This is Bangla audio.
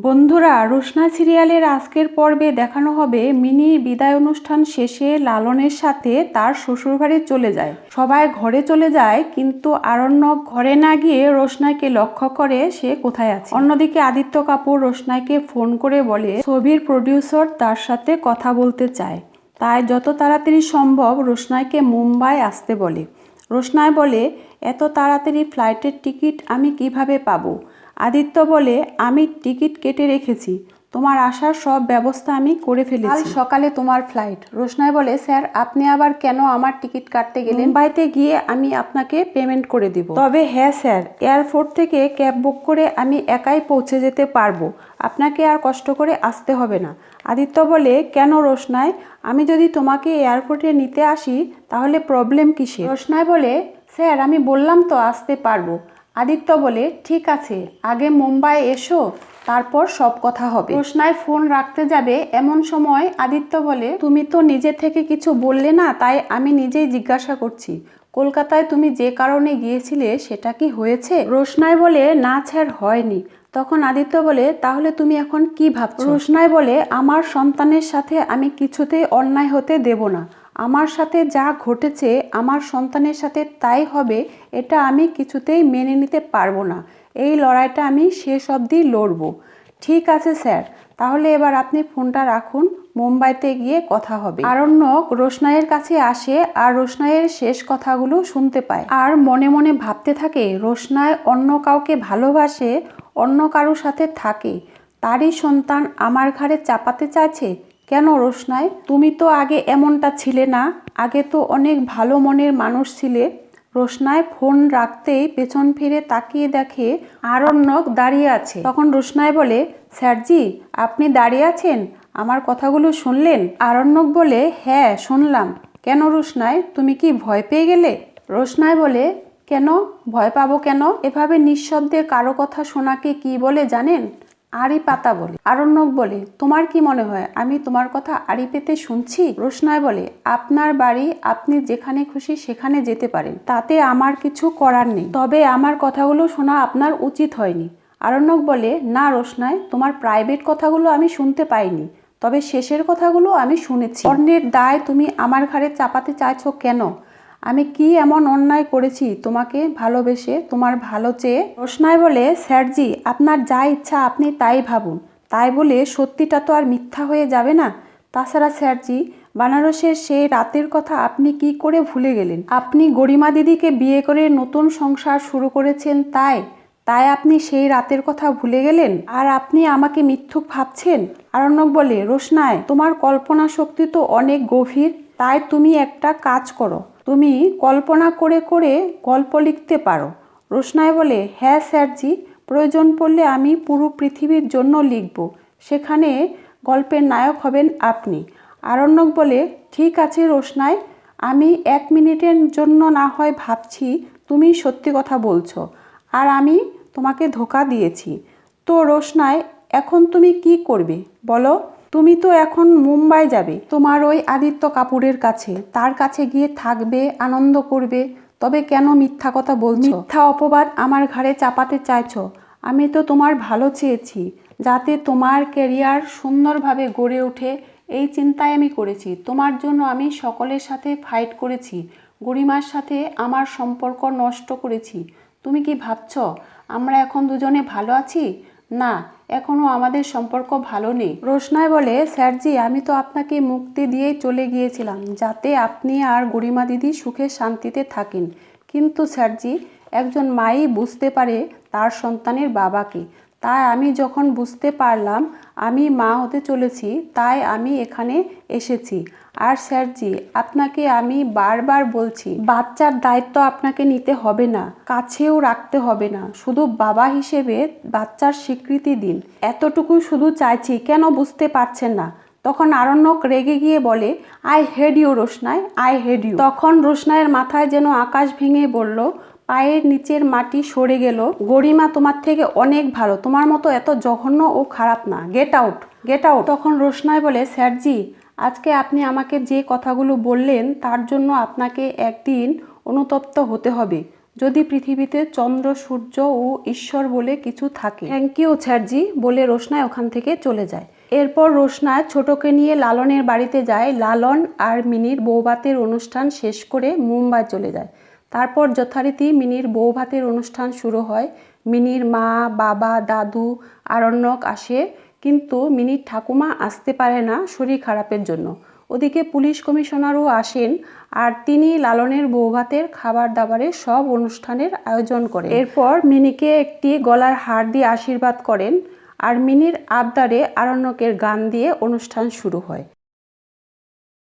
বন্ধুরা, রোশনা সিরিয়ালের আজকের পর্বে দেখানো হবে মিনি বিদায় অনুষ্ঠান শেষে লালনের সাথে তার শ্বশুরবাড়ি চলে যায়। সবাই ঘরে চলে যায়, কিন্তু আরণ্যক ঘরে না গিয়ে রোশনাকে লক্ষ্য করে সে কোথায় আছে। অন্যদিকে আদিত্য কাপুর রোশনাকে ফোন করে বলে ছবির প্রডিউসার তার সাথে কথা বলতে চায়, তাই যত তাড়াতাড়ি সম্ভব রোশনাকে মুম্বাই আসতে বলে। রোশনাই বলে, এত তাড়াতাড়ি ফ্লাইটের টিকিট আমি কিভাবে পাবো? আদিত্য বলে, আমি টিকিট কেটে রেখেছি, তোমার আসার সব ব্যবস্থা আমি করে ফেলেছি, কাল সকালে তোমার ফ্লাইট। রোশনাই বলে, স্যার আপনি আবার কেন আমার টিকিট কাটতে গেলেন? মুম্বাইতে গিয়ে আমি আপনাকে পেমেন্ট করে দিব। তবে হ্যাঁ স্যার, এয়ারপোর্ট থেকে ক্যাব বুক করে আমি একাই পৌঁছে যেতে পারবো, আপনাকে আর কষ্ট করে আসতে হবে না। আদিত্য বলে, কেন রোশনাই, আমি যদি তোমাকে এয়ারপোর্টে নিতে আসি তাহলে প্রবলেম কিসে? রোশনাই বলে, স্যার আমি বললাম তো আসতে পারবো। আদিত্য বলে, ঠিক আছে, আগে মুম্বাই এসো, তারপর সব কথা হবে। রোশনাই ফোন রাখতে যাবে এমন সময় আদিত্য বলে, তুমি তো নিজে থেকে কিছু বললে না, তাই আমি নিজেই জিজ্ঞাসা করছি, কলকাতায় তুমি যে কারণে গিয়েছিলে সেটা কি হয়েছে? রোশনাই বলে, না স্যার হয়নি। তখন আদিত্য বলে, তাহলে তুমি এখন কি ভাবছো? রোশনাই বলে, আমার সন্তানের সাথে আমি কিছুতেই অন্যায় হতে দেব না। আমার সাথে যা ঘটেছে আমার সন্তানের সাথে তাই হবে, এটা আমি কিছুতেই মেনে নিতে পারবো না। এই লড়াইটা আমি শেষ অবধি লড়ব। ঠিক আছে স্যার, তাহলে এবার আপনি ফোনটা রাখুন, মুম্বাইতে গিয়ে কথা হবে। আরণ্যক রোশনাইয়ের কাছে আসে আর রোশনাইয়ের শেষ কথাগুলো শুনতে পায়, আর মনে মনে ভাবতে থাকে রোশনাই অন্য কাউকে ভালোবাসে, অন্য কারোর সাথে থাকে, তারই সন্তান আমার ঘাড়ে চাপাতে চাইছে কেন? রোশনাই, তুমি তো আগে এমনটা ছিলে না, আগে তো অনেক ভালো মনের মানুষ ছিলে। রোশনাই ফোন রাখতেই পেছন ফিরে তাকিয়ে দেখে আরণ্যক দাঁড়িয়ে আছে। তখন রোশনাই বলে, স্যারজি আপনি দাঁড়িয়ে আছেন, আমার কথাগুলো শুনলেন? আরণ্যক বলে, হ্যাঁ শুনলাম। কেন রোশনাই, তুমি কি ভয় পেয়ে গেলে? রোশনাই বলে, কেন ভয় পাবো কেন? এভাবে নিঃশব্দে কারো কথা শোনাকে কি বলে জানেন? আড়ি পাতা বলে। আরণ্যক বলে, তোমার কি মনে হয় আমি তোমার কথা আড়ি পেতে শুনছি? রোশনাই বলে, আপনার বাড়ি, আপনি যেখানে খুশি সেখানে যেতে পারেন, তাতে আমার কিছু করার নেই, তবে আমার কথাগুলো শোনা আপনার উচিত হয়নি। আরণ্যক বলে, না রোশনাই, তোমার প্রাইভেট কথাগুলো আমি শুনতে পাইনি, তবে শেষের কথাগুলো আমি শুনেছি। অন্যের দায় তুমি আমার ঘাড়ে চাপাতে চাইছো কেন? আমি কি এমন অন্যায় করেছি তোমাকে ভালোবেসে, তোমার ভালো চেয়ে? রোশনাই বলে, স্যারজি আপনার যা ইচ্ছা আপনি তাই ভাবুন, তাই বলে সত্যিটা তো আর মিথ্যা হয়ে যাবে না। তাছাড়া স্যারজি, বানারসের সেই রাতের কথা আপনি কি করে ভুলে গেলেন? আপনি গরিমা দিদিকে বিয়ে করে নতুন সংসার শুরু করেছেন, তাই তাই আপনি সেই রাতের কথা ভুলে গেলেন, আর আপনি আমাকে মিথ্যুক ভাবছেন? আরণ্যক বলে, রোশনাই তোমার কল্পনা শক্তি তো অনেক গভীর, তাই তুমি একটা কাজ করো, তুমি কল্পনা করে করে গল্প লিখতে পারো। রোশনাই বলে, হ্যাঁ স্যারজি, প্রয়োজন পড়লে আমি পুরো পৃথিবীর জন্য লিখব, সেখানে গল্পের নায়ক হবেন আপনি। আরণ্যক বলে, ঠিক আছে রোশনাই, আমি 1 মিনিটের জন্য না হয় ভাবছি তুমি সত্যি কথা বলছো, আর আমি তোমাকে ধোঁকা দিয়েছি। তো রোশনাই, এখন তুমি কি করবে বলো? তুমি তো এখন মুম্বাই যাবে তোমার ওই আদিত্য কাপুরের কাছে, তার কাছে গিয়ে থাকবে, আনন্দ করবে, তবে কেন মিথ্যা কথা বলছো? মিথ্যা অপবাদ আমার ঘাড়ে চাপাতে চাইছো? আমি তো তোমার ভালো চেয়েছি, যাতে তোমার ক্যারিয়ার সুন্দরভাবে গড়ে ওঠে, এই চিন্তায় আমি করেছি। তোমার জন্য আমি সকলের সাথে ফাইট করেছি, গরিমার সাথে আমার সম্পর্ক নষ্ট করেছি। তুমি কি ভাবছো আমরা এখন দুজনে ভালো আছি? না, এখনও আমাদের সম্পর্ক ভালো নেই। রোশনাই বলে, স্যারজি আমি তো আপনাকে মুক্তি দিয়েই চলে গিয়েছিলাম, যাতে আপনি আর গরিমা দিদি সুখে শান্তিতে থাকেন, কিন্তু স্যারজি একজন মাই বুঝতে পারে তার সন্তানের বাবাকে, তাই আমি যখন বুঝতে পারলাম আমি মা হতে চলেছি, তাই আমি এখানে এসেছি। আর স্যারজি আপনাকে আমি বারবার বলছি, বাচ্চার দায়িত্ব আপনাকে নিতে হবে না, কাছেও রাখতে হবে না, শুধু বাবা হিসেবে বাচ্চার স্বীকৃতি দিন, এতটুকু শুধু চাইছি, কেন বুঝতে পারছেন না? তখন আরণ্যক রেগে গিয়ে বলে, I hate you Roshnai, I hate you. তখন রোশনাইয়ের মাথায় যেন আকাশ ভেঙে বলল, পায়ের নিচের মাটি সরে গেল, গরিমা তোমার থেকে অনেক ভালো, তোমার মতো এত জঘন্য ও খারাপ না, গেট আউট, গেট আউট। তখন রোশনাই বলে, স্যারজি আজকে আপনি আমাকে যে কথাগুলো বললেন তার জন্য আপনাকে একদিন অনুতপ্ত হতে হবে, যদি পৃথিবীতে চন্দ্র, সূর্য ও ঈশ্বর বলে কিছু থাকে। থ্যাংক ইউ স্যারজি বলে রোশনাই ওখান থেকে চলে যায়। এরপর রোশনা ছোটকে নিয়ে লালনের বাড়িতে যায়। লালন আর মিনির বৌভাতের অনুষ্ঠান শেষ করে মুম্বাই চলে যায়। তারপর যথারীতি মিনির বৌভাতের অনুষ্ঠান শুরু হয়। মিনির মা, বাবা, দাদু, আরণ্যক আসে, কিন্তু মিনির ঠাকুমা আসতে পারে না শরীর খারাপের জন্য। ওদিকে পুলিশ কমিশনারও আসেন, আর তিনি লালনের বৌভাতের খাবার দাবারের সব অনুষ্ঠানের আয়োজন করেন। এরপর মিনিকে একটি গলার হার দিয়ে আশীর্বাদ করেন, আর মিনির আবদারে আরণ্যকের গান দিয়ে অনুষ্ঠান শুরু হয়।